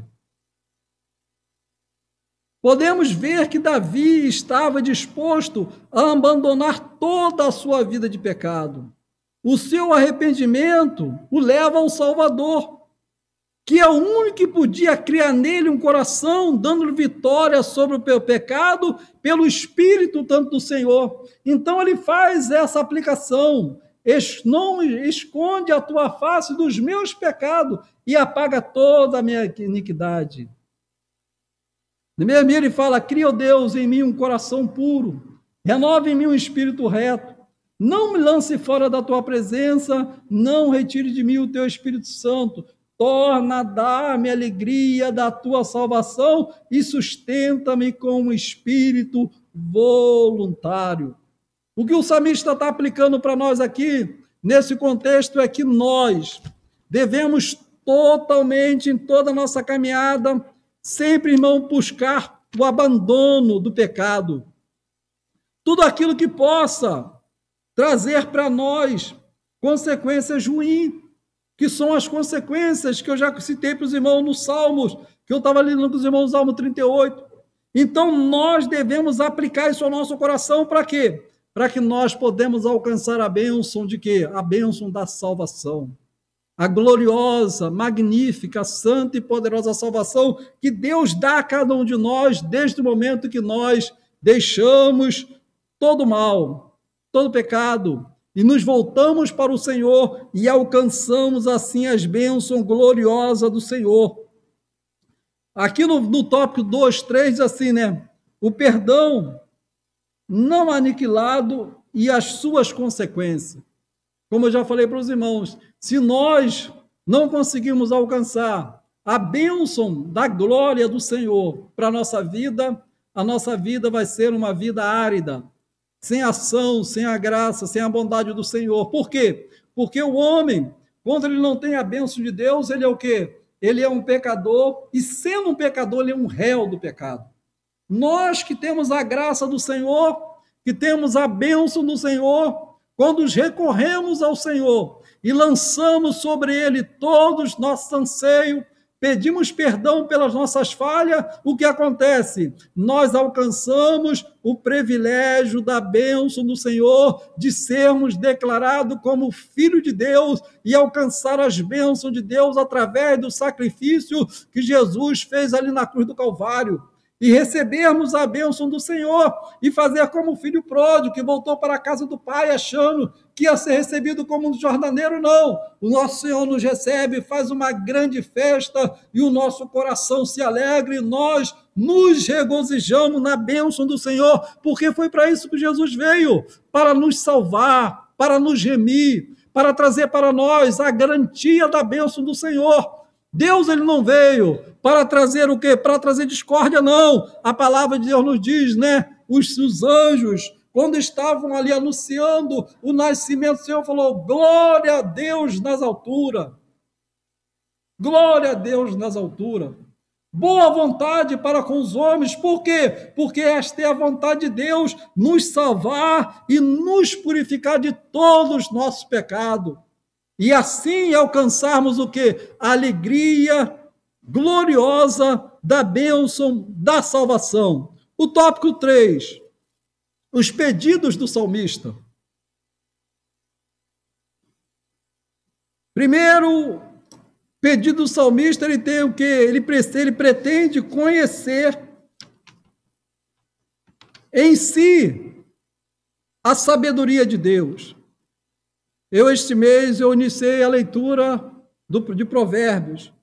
Podemos ver que Davi estava disposto a abandonar toda a sua vida de pecado. O seu arrependimento o leva ao Salvador, que é o único que podia criar nele um coração, dando-lhe vitória sobre o pecado, pelo Espírito tanto do Senhor. Então ele faz essa aplicação, não esconde a tua face dos meus pecados e apaga toda a minha iniquidade. Ele fala, cria, ó Deus, em mim um coração puro, renova em mim um espírito reto, não me lance fora da tua presença, não retire de mim o teu Espírito Santo, torna a dar-me a alegria da tua salvação e sustenta-me com um espírito voluntário. O que o salmista está aplicando para nós aqui, nesse contexto, é que nós devemos totalmente, em toda a nossa caminhada, sempre, irmão, buscar o abandono do pecado. Tudo aquilo que possa trazer para nós consequências ruins, que são as consequências que eu já citei para os irmãos nos Salmos, que eu estava lendo com os irmãos no Salmo 38. Então, nós devemos aplicar isso ao nosso coração para quê? Para que nós podemos alcançar a bênção de quê? A bênção da salvação. A gloriosa, magnífica, santa e poderosa salvação que Deus dá a cada um de nós desde o momento que nós deixamos todo mal, todo pecado, e nos voltamos para o Senhor e alcançamos assim as bênçãos gloriosas do Senhor. Aqui no tópico 2, 3, diz assim, né? O perdão não aniquilado e as suas consequências. Como eu já falei para os irmãos, se nós não conseguirmos alcançar a bênção da glória do Senhor para a nossa vida vai ser uma vida árida, sem ação, sem a graça, sem a bondade do Senhor. Por quê? Porque o homem, quando ele não tem a bênção de Deus, ele é o quê? Ele é um pecador, e sendo um pecador, ele é um réu do pecado. Nós que temos a graça do Senhor, que temos a bênção do Senhor, quando recorremos ao Senhor e lançamos sobre Ele todos os nossos anseios, pedimos perdão pelas nossas falhas, o que acontece? Nós alcançamos o privilégio da bênção do Senhor, de sermos declarados como filho de Deus e alcançar as bênçãos de Deus através do sacrifício que Jesus fez ali na cruz do Calvário. E recebermos a bênção do Senhor e fazer como o filho pródigo que voltou para a casa do pai achando que ia ser recebido como um jornaleiro. Não, o nosso Senhor nos recebe, faz uma grande festa e o nosso coração se alegra e nós nos regozijamos na bênção do Senhor, porque foi para isso que Jesus veio, para nos salvar, para nos remir, para trazer para nós a garantia da bênção do Senhor. Deus, ele não veio para trazer o quê? Para trazer discórdia, não. A palavra de Deus nos diz, né? Os anjos, quando estavam ali anunciando o nascimento do Senhor, falou, glória a Deus nas alturas. Glória a Deus nas alturas. Boa vontade para com os homens. Por quê? Porque esta é a vontade de Deus, nos salvar e nos purificar de todos os nossos pecados. E assim alcançarmos o quê? A alegria gloriosa da bênção da salvação. O tópico 3, os pedidos do salmista. Primeiro, pedido do salmista, ele tem o quê? Ele pretende conhecer em si a sabedoria de Deus. Este mês, eu iniciei a leitura de Provérbios.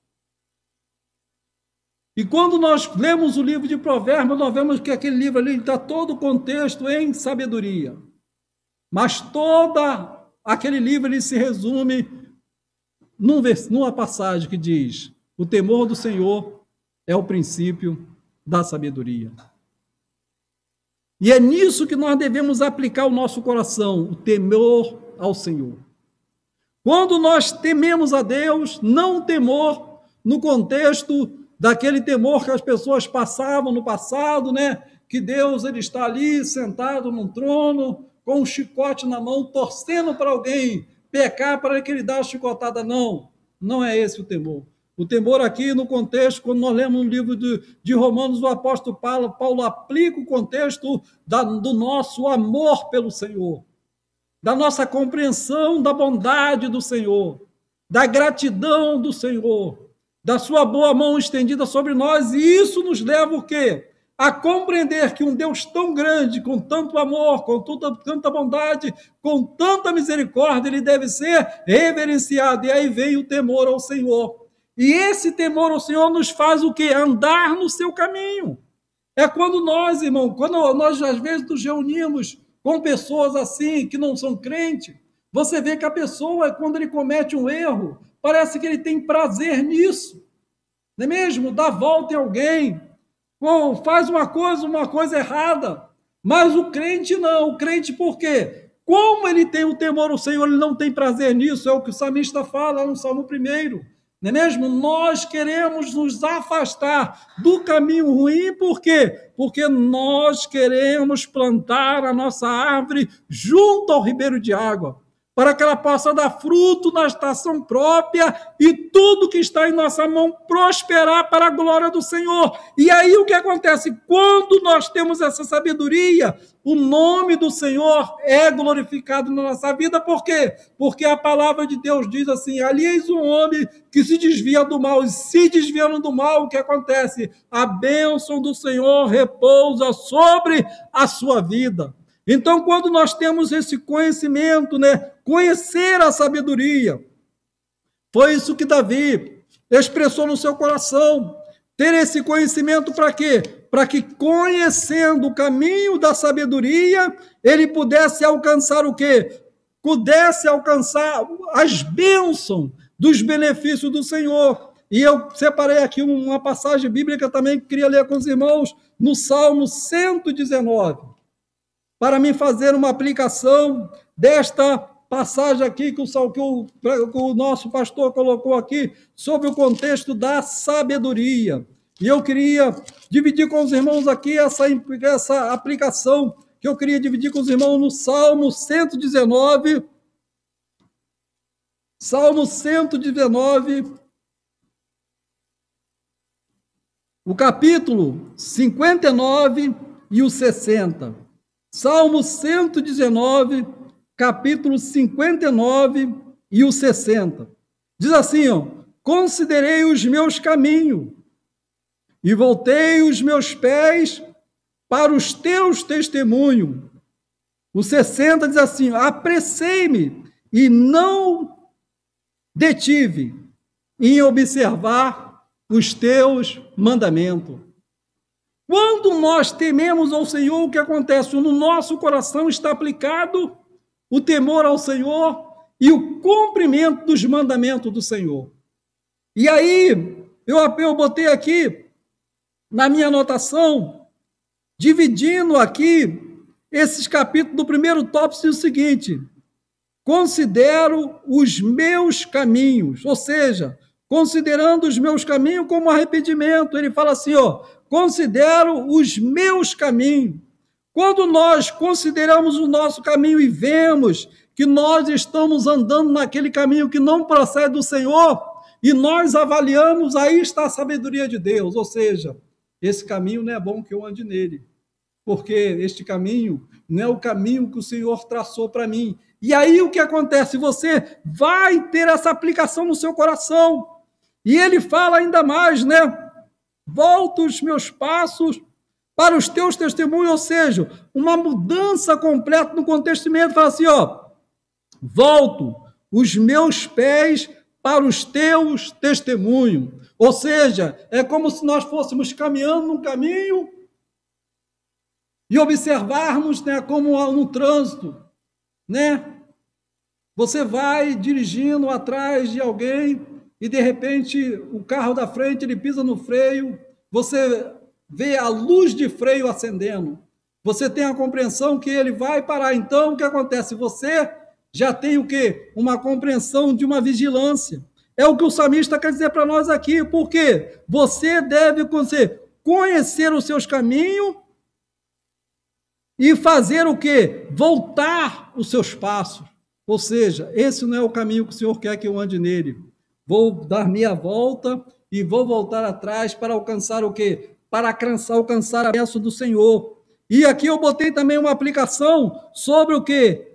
E quando nós lemos o livro de Provérbios, nós vemos que aquele livro ali está todo o contexto em sabedoria. Mas todo aquele livro ele se resume numa passagem que diz: o temor do Senhor é o princípio da sabedoria. E é nisso que nós devemos aplicar o nosso coração, o temor ao Senhor. Quando nós tememos a Deus, não temor no contexto daquele temor que as pessoas passavam no passado, né? Que Deus ele está ali sentado num trono, com um chicote na mão, torcendo para alguém pecar para que ele dê a chicotada. Não, não é esse o temor. O temor aqui no contexto, quando nós lemos no livro de Romanos, o apóstolo Paulo aplica o contexto do nosso amor pelo Senhor, da nossa compreensão da bondade do Senhor, da gratidão do Senhor, da sua boa mão estendida sobre nós, e isso nos leva o quê? A compreender que um Deus tão grande, com tanto amor, com tanta bondade, com tanta misericórdia, ele deve ser reverenciado, e aí vem o temor ao Senhor. E esse temor ao Senhor nos faz o quê? Andar no seu caminho. É quando nós, irmão, quando nós às vezes nos reunimos com pessoas assim, que não são crentes, você vê que a pessoa, quando ele comete um erro, parece que ele tem prazer nisso, não é mesmo? Dá volta em alguém, faz uma coisa errada, mas o crente não. O crente por quê? Como ele tem o temor ao Senhor, ele não tem prazer nisso, é o que o salmista fala no Salmo 1, não é mesmo? Nós queremos nos afastar do caminho ruim, por quê? Porque nós queremos plantar a nossa árvore junto ao ribeiro de água, para que ela possa dar fruto na estação própria e tudo que está em nossa mão prosperar para a glória do Senhor. E aí o que acontece? Quando nós temos essa sabedoria, o nome do Senhor é glorificado na nossa vida. Por quê? Porque a palavra de Deus diz assim: ali eis um homem que se desvia do mal, e se desviando do mal, o que acontece? A bênção do Senhor repousa sobre a sua vida. Então, quando nós temos esse conhecimento, né, conhecer a sabedoria, foi isso que Davi expressou no seu coração. Ter esse conhecimento para quê? Para que, conhecendo o caminho da sabedoria, ele pudesse alcançar o quê? Pudesse alcançar as bênçãos dos benefícios do Senhor. E eu separei aqui uma passagem bíblica também que queria ler com os irmãos, no Salmo 119, para me fazer uma aplicação desta passagem aqui que o nosso pastor colocou aqui, sobre o contexto da sabedoria. E eu queria dividir com os irmãos aqui essa aplicação, que eu queria dividir com os irmãos no Salmo 119. Salmo 119, o capítulo 59 e o 60. Salmo 119, capítulo 59 e o 60. Diz assim, ó: considerei os meus caminhos e voltei os meus pés para os teus testemunhos. O 60 diz assim: apressei-me e não detive em observar os teus mandamentos. Quando nós tememos ao Senhor, o que acontece? No nosso coração está aplicado o temor ao Senhor e o cumprimento dos mandamentos do Senhor. E aí, eu botei aqui na minha anotação, dividindo aqui esses capítulos do primeiro tópico, o seguinte: considero os meus caminhos, ou seja, considerando os meus caminhos como arrependimento. Ele fala assim, ó: considero os meus caminhos. Quando nós consideramos o nosso caminho e vemos que nós estamos andando naquele caminho que não procede do Senhor, e nós avaliamos, aí está a sabedoria de Deus, ou seja, esse caminho não é bom que eu ande nele, porque este caminho não é o caminho que o Senhor traçou para mim. E aí o que acontece? Você vai ter essa aplicação no seu coração. E ele fala ainda mais, né? Volto os meus passos para os teus testemunhos, ou seja, uma mudança completa no contexto. Fala assim, ó: volto os meus pés para os teus testemunhos. Ou seja, é como se nós fôssemos caminhando num caminho e observarmos, né, como no trânsito, né? Você vai dirigindo atrás de alguém e, de repente, o carro da frente, ele pisa no freio, você vê a luz de freio acendendo, você tem a compreensão que ele vai parar. Então, o que acontece? Você já tem o quê? Uma compreensão de uma vigilância. É o que o salmista quer dizer para nós aqui, porque você deve conhecer os seus caminhos e fazer o quê? Voltar os seus passos. Ou seja, esse não é o caminho que o Senhor quer que eu ande nele. Vou dar meia volta e vou voltar atrás para alcançar o quê? Para alcançar a bênção do Senhor. E aqui eu botei também uma aplicação sobre o quê?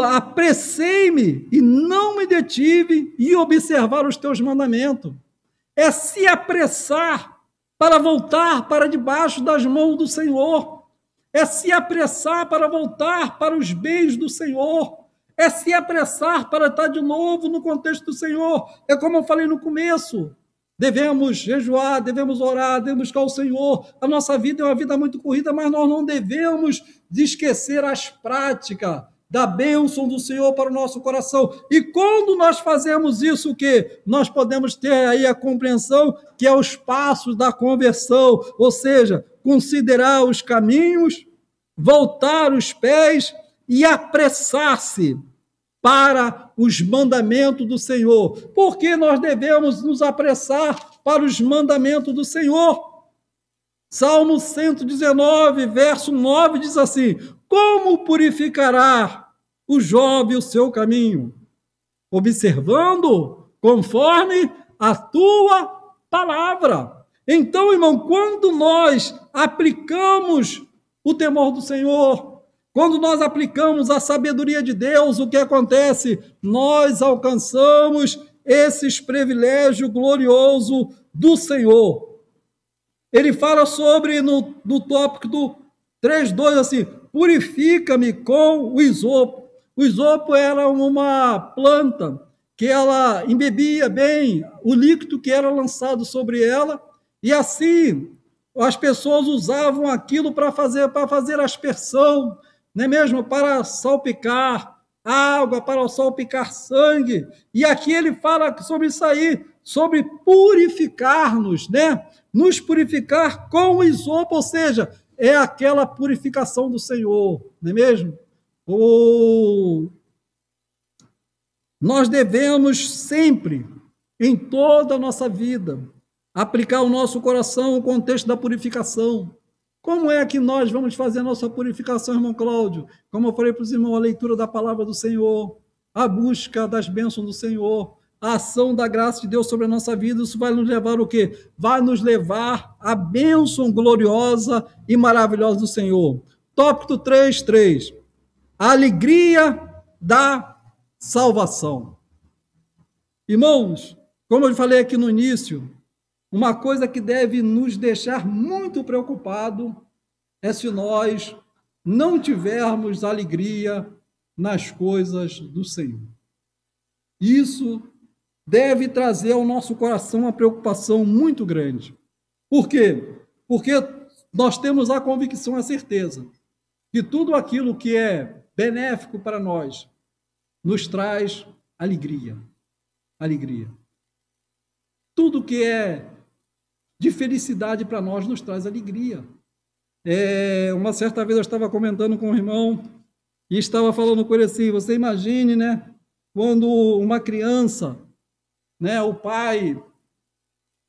Apressei-me e não me detive em observar os teus mandamentos. É se apressar para voltar para debaixo das mãos do Senhor. É se apressar para voltar para os bens do Senhor. É se apressar para estar de novo no contexto do Senhor. É como eu falei no começo. Devemos jejuar, devemos orar, devemos buscar o Senhor. A nossa vida é uma vida muito corrida, mas nós não devemos esquecer as práticas da bênção do Senhor para o nosso coração. E quando nós fazemos isso, o quê? Nós podemos ter aí a compreensão que é os passos da conversão, ou seja, considerar os caminhos, voltar os pés e apressar-se para os mandamentos do Senhor. Por que nós devemos nos apressar para os mandamentos do Senhor? Salmo 119, verso 9 diz assim: como purificará o jovem o seu caminho? Observando conforme a tua palavra. Então, irmão, quando nós aplicamos o temor do Senhor, quando nós aplicamos a sabedoria de Deus, o que acontece? Nós alcançamos esses privilégios gloriosos do Senhor. Ele fala sobre, no tópico do 3.2, assim: purifica-me com o isopo. O isopo era uma planta que ela embebia bem o líquido que era lançado sobre ela, e assim as pessoas usavam aquilo para fazer aspersão, não é mesmo? Para salpicar água, para salpicar sangue. E aqui ele fala sobre isso aí, sobre purificar-nos, né? Nos purificar com o isopo, ou seja, é aquela purificação do Senhor, não é mesmo? Nós devemos sempre, em toda a nossa vida, aplicar o nosso coração no contexto da purificação. Como é que nós vamos fazer a nossa purificação, irmão Cláudio? Como eu falei para os irmãos, a leitura da palavra do Senhor, a busca das bênçãos do Senhor, a ação da graça de Deus sobre a nossa vida, isso vai nos levar o quê? Vai nos levar à bênção gloriosa e maravilhosa do Senhor. Tópico 3:3. A alegria da salvação. Irmãos, como eu falei aqui no início, uma coisa que deve nos deixar muito preocupado é se nós não tivermos alegria nas coisas do Senhor. Isso deve trazer ao nosso coração uma preocupação muito grande. Por quê? Porque nós temos a convicção, a certeza, que tudo aquilo que é benéfico para nós nos traz alegria. Alegria. Tudo que é de felicidade para nós nos traz alegria. Uma certa vez eu estava comentando com um irmão e estava falando com ele assim, você imagine, né, quando uma criança, né, o pai,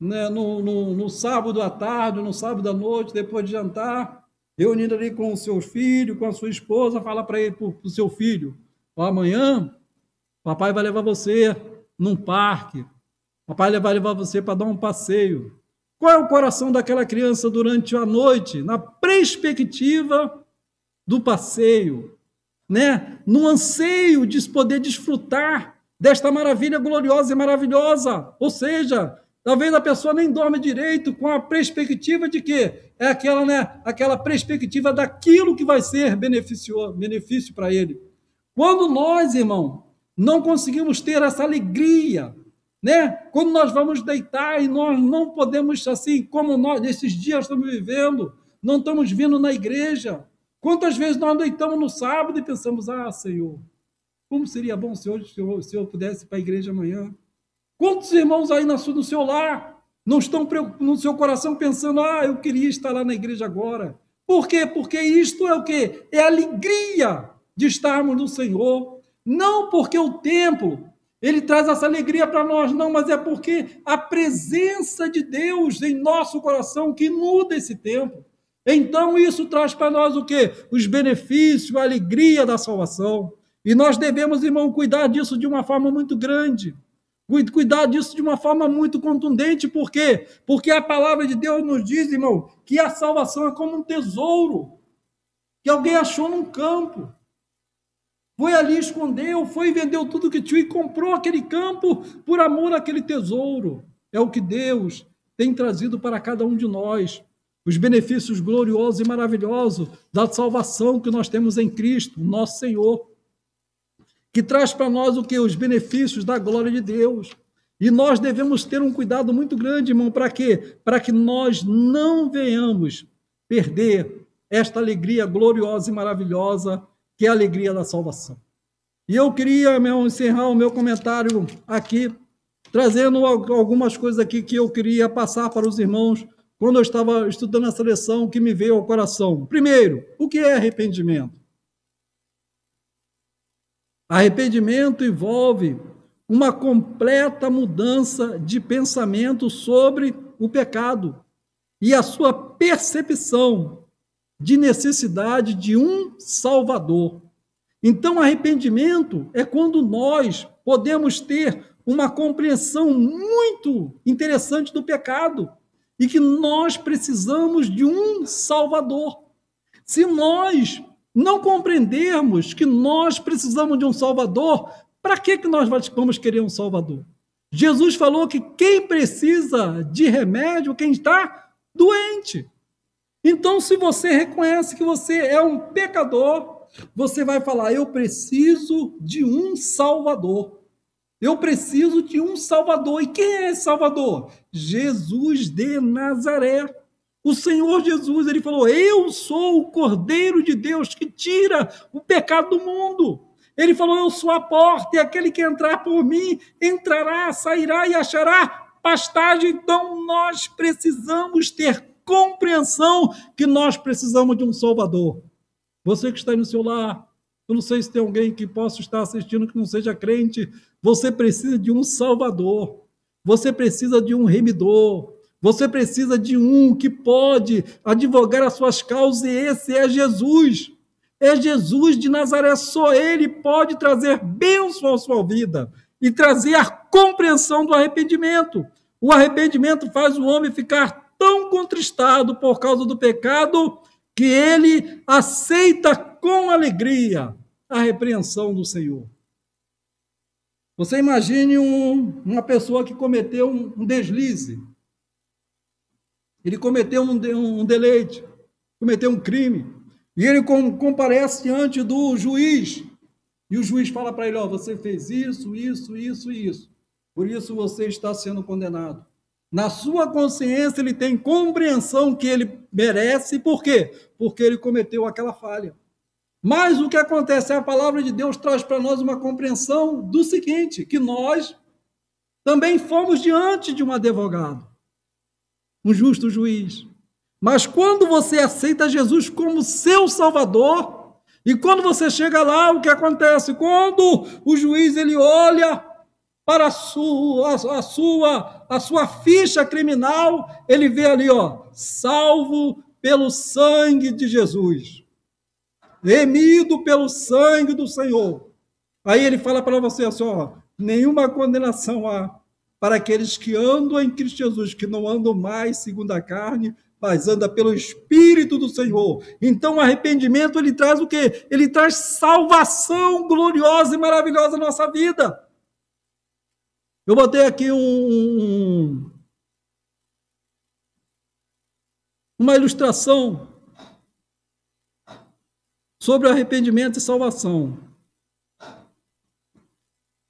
né, no sábado à tarde, no sábado à noite, depois de jantar, reunido ali com o seu filho, com a sua esposa, fala para ele, para o seu filho, amanhã, papai vai levar você num parque, papai vai levar você para dar um passeio. Qual é o coração daquela criança durante a noite, na perspectiva do passeio, né? No anseio de poder desfrutar desta maravilha gloriosa e maravilhosa? Ou seja, talvez a pessoa nem dorme direito com a perspectiva de quê? É aquela, né, aquela perspectiva daquilo que vai ser benefício para ele. Quando nós, irmão, não conseguimos ter essa alegria, né? Quando nós vamos deitar e nós não podemos, assim, como nós, nesses dias estamos vivendo, não estamos vindo na igreja. Quantas vezes nós deitamos no sábado e pensamos, Senhor, como seria bom se eu pudesse ir para a igreja amanhã? Quantos irmãos aí no seu lar não estão no seu coração pensando, eu queria estar lá na igreja agora? Por quê? Porque isto é o quê? É a alegria de estarmos no Senhor. Não porque o templo ele traz essa alegria para nós, não, mas é porque a presença de Deus em nosso coração que muda esse tempo. Então isso traz para nós o quê? Os benefícios, a alegria da salvação. E nós devemos, irmão, cuidar disso de uma forma muito grande. Cuidar disso de uma forma muito contundente. Por quê? Porque a palavra de Deus nos diz, irmão, que a salvação é como um tesouro que alguém achou num campo. Foi ali, escondeu, foi e vendeu tudo que tinha e comprou aquele campo por amor àquele tesouro. É o que Deus tem trazido para cada um de nós. Os benefícios gloriosos e maravilhosos da salvação que nós temos em Cristo, nosso Senhor. Que traz para nós o que? Os benefícios da glória de Deus. E nós devemos ter um cuidado muito grande, irmão, para quê? Para que nós não venhamos perder esta alegria gloriosa e maravilhosa que é a alegria da salvação. E eu queria, encerrar o meu comentário aqui, trazendo algumas coisas aqui que eu queria passar para os irmãos quando eu estava estudando essa lição que me veio ao coração. Primeiro, o que é arrependimento? Arrependimento envolve uma completa mudança de pensamento sobre o pecado e a sua percepção de necessidade de um Salvador. Então, arrependimento é quando nós podemos ter uma compreensão muito interessante do pecado e que nós precisamos de um Salvador. Se nós não compreendermos que nós precisamos de um Salvador, para que nós vamos querer um Salvador? Jesus falou que quem precisa de remédio, quem está doente. Então, se você reconhece que você é um pecador, você vai falar: eu preciso de um Salvador. Eu preciso de um Salvador. E quem é esse Salvador? Jesus de Nazaré. O Senhor Jesus, ele falou: eu sou o Cordeiro de Deus que tira o pecado do mundo. Ele falou: eu sou a porta, e aquele que entrar por mim entrará, sairá e achará pastagem. Então nós precisamos ter compreensão que nós precisamos de um Salvador. Você que está aí no seu lar, eu não sei se tem alguém que possa estar assistindo que não seja crente, você precisa de um Salvador, você precisa de um remidor, você precisa de um que pode advogar as suas causas, e esse é Jesus. É Jesus de Nazaré, só ele pode trazer bênção à sua vida e trazer a compreensão do arrependimento. O arrependimento faz o homem ficar tão contristado por causa do pecado que ele aceita com alegria a repreensão do Senhor. Você imagine uma pessoa que cometeu um deslize. Ele cometeu um deleite, cometeu um crime. E ele comparece diante do juiz. E o juiz fala para ele: ó, você fez isso, isso, isso e isso. Por isso você está sendo condenado. Na sua consciência ele tem compreensão que ele merece. Por quê? Porque ele cometeu aquela falha. Mas o que acontece? A palavra de Deus traz para nós uma compreensão do seguinte: que nós também fomos diante de um advogado, um justo juiz. Mas quando você aceita Jesus como seu Salvador, e quando você chega lá, o que acontece? Quando o juiz ele olha para a sua ficha criminal, ele vê ali, ó, salvo pelo sangue de Jesus, remido pelo sangue do Senhor. Aí ele fala para você assim: ó, nenhuma condenação há para aqueles que andam em Cristo Jesus, que não andam mais segundo a carne, mas anda pelo Espírito do Senhor. Então o arrependimento ele traz o quê? Ele traz salvação gloriosa e maravilhosa na nossa vida. Eu botei aqui uma ilustração sobre arrependimento e salvação.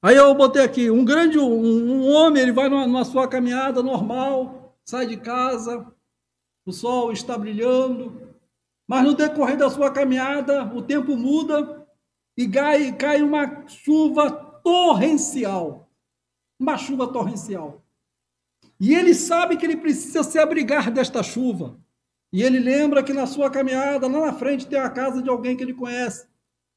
Aí eu botei aqui um homem, ele vai na sua caminhada normal, sai de casa, o sol está brilhando, mas no decorrer da sua caminhada o tempo muda e cai uma chuva torrencial. Uma chuva torrencial. E ele sabe que ele precisa se abrigar desta chuva. E ele lembra que na sua caminhada, lá na frente, tem a casa de alguém que ele conhece.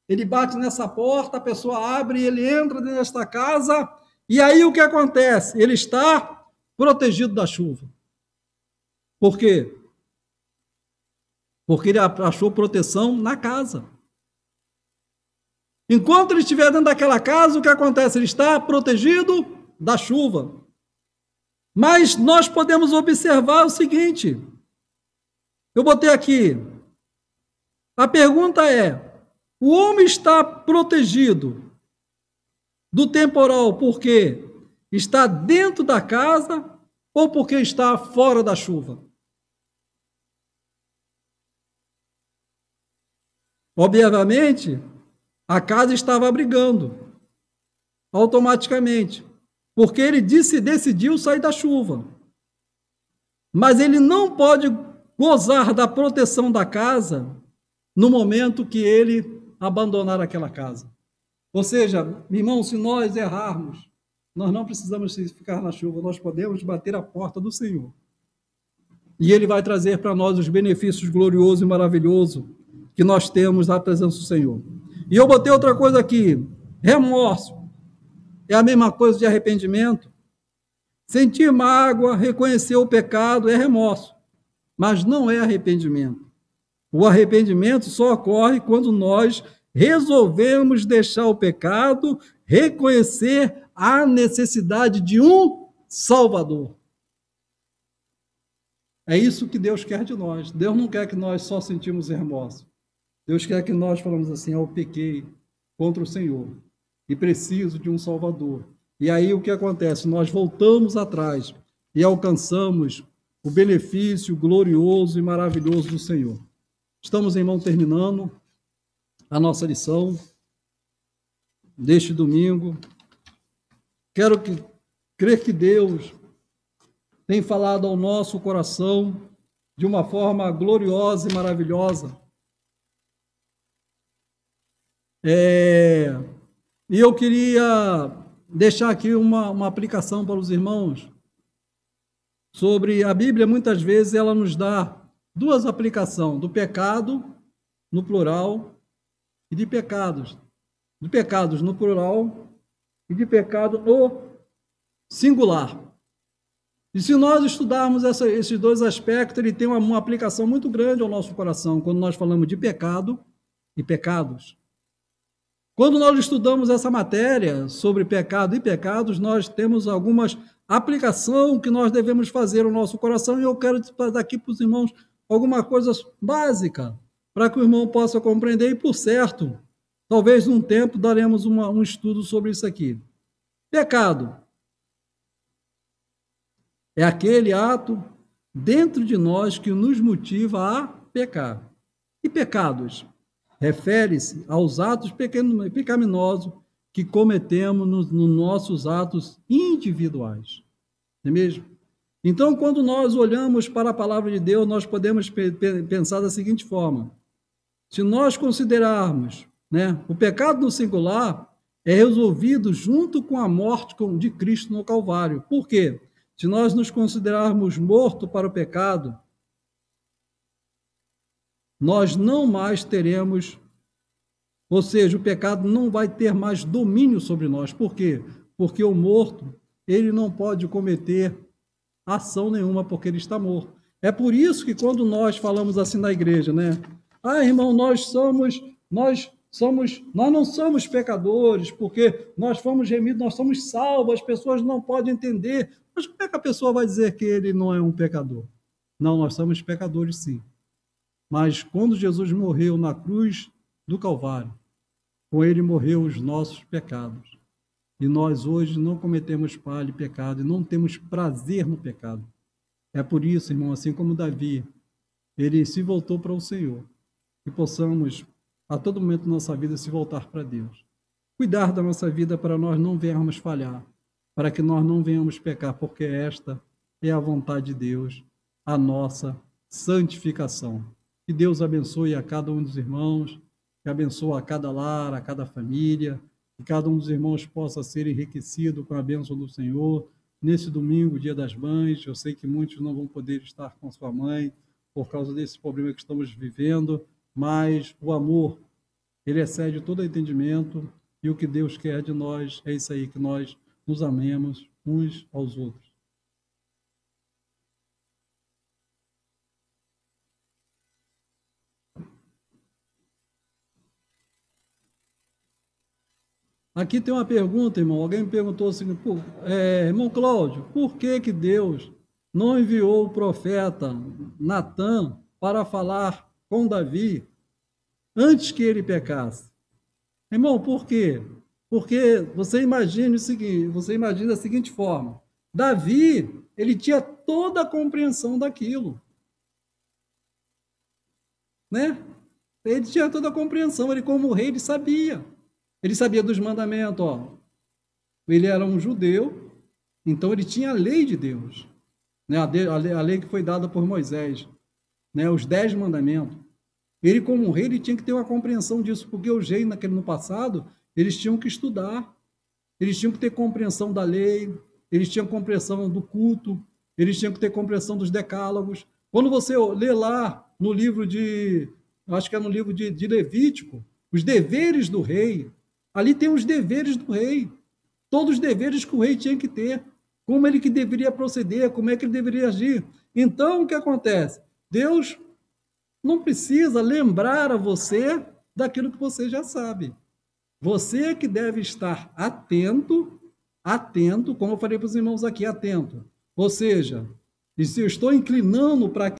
Ele bate nessa porta, a pessoa abre, ele entra nesta casa, e aí o que acontece? Ele está protegido da chuva. Por quê? Porque ele achou proteção na casa. Enquanto ele estiver dentro daquela casa, o que acontece? Ele está protegido da chuva. Mas nós podemos observar o seguinte: eu botei aqui, a pergunta é: o homem está protegido do temporal porque está dentro da casa ou porque está fora da chuva? Obviamente, a casa estava abrigando automaticamente, porque ele decidiu sair da chuva. Mas ele não pode gozar da proteção da casa no momento que ele abandonar aquela casa. Ou seja, irmão, se nós errarmos, nós não precisamos ficar na chuva, nós podemos bater a porta do Senhor. E ele vai trazer para nós os benefícios gloriosos e maravilhosos que nós temos na presença do Senhor. E eu botei outra coisa aqui: remorso. É a mesma coisa de arrependimento. Sentir mágoa, reconhecer o pecado é remorso, mas não é arrependimento. O arrependimento só ocorre quando nós resolvemos deixar o pecado, reconhecer a necessidade de um Salvador. É isso que Deus quer de nós. Deus não quer que nós só sentimos remorso. Deus quer que nós falamos assim: eu pequei contra o Senhor e preciso de um Salvador. E aí o que acontece? Nós voltamos atrás e alcançamos o benefício glorioso e maravilhoso do Senhor. Estamos, irmão, terminando a nossa lição deste domingo. Quero crer que Deus tem falado ao nosso coração de uma forma gloriosa e maravilhosa. E eu queria deixar aqui uma aplicação para os irmãos sobre a Bíblia. Muitas vezes ela nos dá duas aplicações, do pecado no plural e de pecados no plural e de pecado no singular. E se nós estudarmos esses dois aspectos, ele tem uma aplicação muito grande ao nosso coração, quando nós falamos de pecado e pecados. Quando nós estudamos essa matéria sobre pecado e pecados, nós temos algumas aplicações que nós devemos fazer ao nosso coração, e eu quero dar aqui para os irmãos alguma coisa básica, para que o irmão possa compreender, e por certo, talvez num tempo daremos um estudo sobre isso aqui. Pecado é aquele ato dentro de nós que nos motiva a pecar. E pecados refere-se aos atos pecaminosos que cometemos nos nossos atos individuais. Não é mesmo? Então, quando nós olhamos para a palavra de Deus, nós podemos pensar da seguinte forma: se nós considerarmos, o pecado no singular, é resolvido junto com a morte de Cristo no Calvário. Por quê? Se nós nos considerarmos mortos para o pecado, nós não mais teremos, ou seja, o pecado não vai ter mais domínio sobre nós. Por quê? Porque o morto, ele não pode cometer ação nenhuma, porque ele está morto. É por isso que quando nós falamos assim na igreja, irmão, nós não somos pecadores, porque nós fomos remidos, nós somos salvos, as pessoas não podem entender. Mas como é que a pessoa vai dizer que ele não é um pecador? Não, nós somos pecadores sim. Mas quando Jesus morreu na cruz do Calvário, com ele morreu os nossos pecados. E nós hoje não cometemos falha e pecado, e não temos prazer no pecado. É por isso, irmão, assim como Davi, ele se voltou para o Senhor, que possamos a todo momento da nossa vida se voltar para Deus. Cuidar da nossa vida para nós não venhamos falhar, para que nós não venhamos pecar, porque esta é a vontade de Deus, a nossa santificação. Que Deus abençoe a cada um dos irmãos, que abençoe a cada lar, a cada família, que cada um dos irmãos possa ser enriquecido com a bênção do Senhor. Nesse domingo, Dia das Mães, eu sei que muitos não vão poder estar com sua mãe por causa desse problema que estamos vivendo, mas o amor, ele excede todo entendimento, e o que Deus quer de nós é isso aí, que nós nos amemos uns aos outros. Aqui tem uma pergunta, irmão. Alguém me perguntou assim, irmão Cláudio, por que Deus não enviou o profeta Natã para falar com Davi antes que ele pecasse? Irmão, por quê? Porque você imagina da seguinte forma: Davi, ele tinha toda a compreensão daquilo, Ele tinha toda a compreensão, ele como rei, ele sabia. Ele sabia dos mandamentos, Ele era um judeu, então ele tinha a lei de Deus, a lei que foi dada por Moisés, os 10 mandamentos. Ele, como rei, ele tinha que ter uma compreensão disso, porque os reis no passado, eles tinham que estudar, eles tinham que ter compreensão da lei, eles tinham compreensão do culto, eles tinham que ter compreensão dos decálogos. Quando você lê lá no livro acho que é no livro de Levítico, os deveres do rei, ali tem os deveres do rei, todos os deveres que o rei tinha que ter, como ele que deveria proceder, como é que ele deveria agir. Então, o que acontece? Deus não precisa lembrar a você daquilo que você já sabe. Você que deve estar atento, como eu falei para os irmãos aqui, atento. Ou seja, se eu estou inclinando para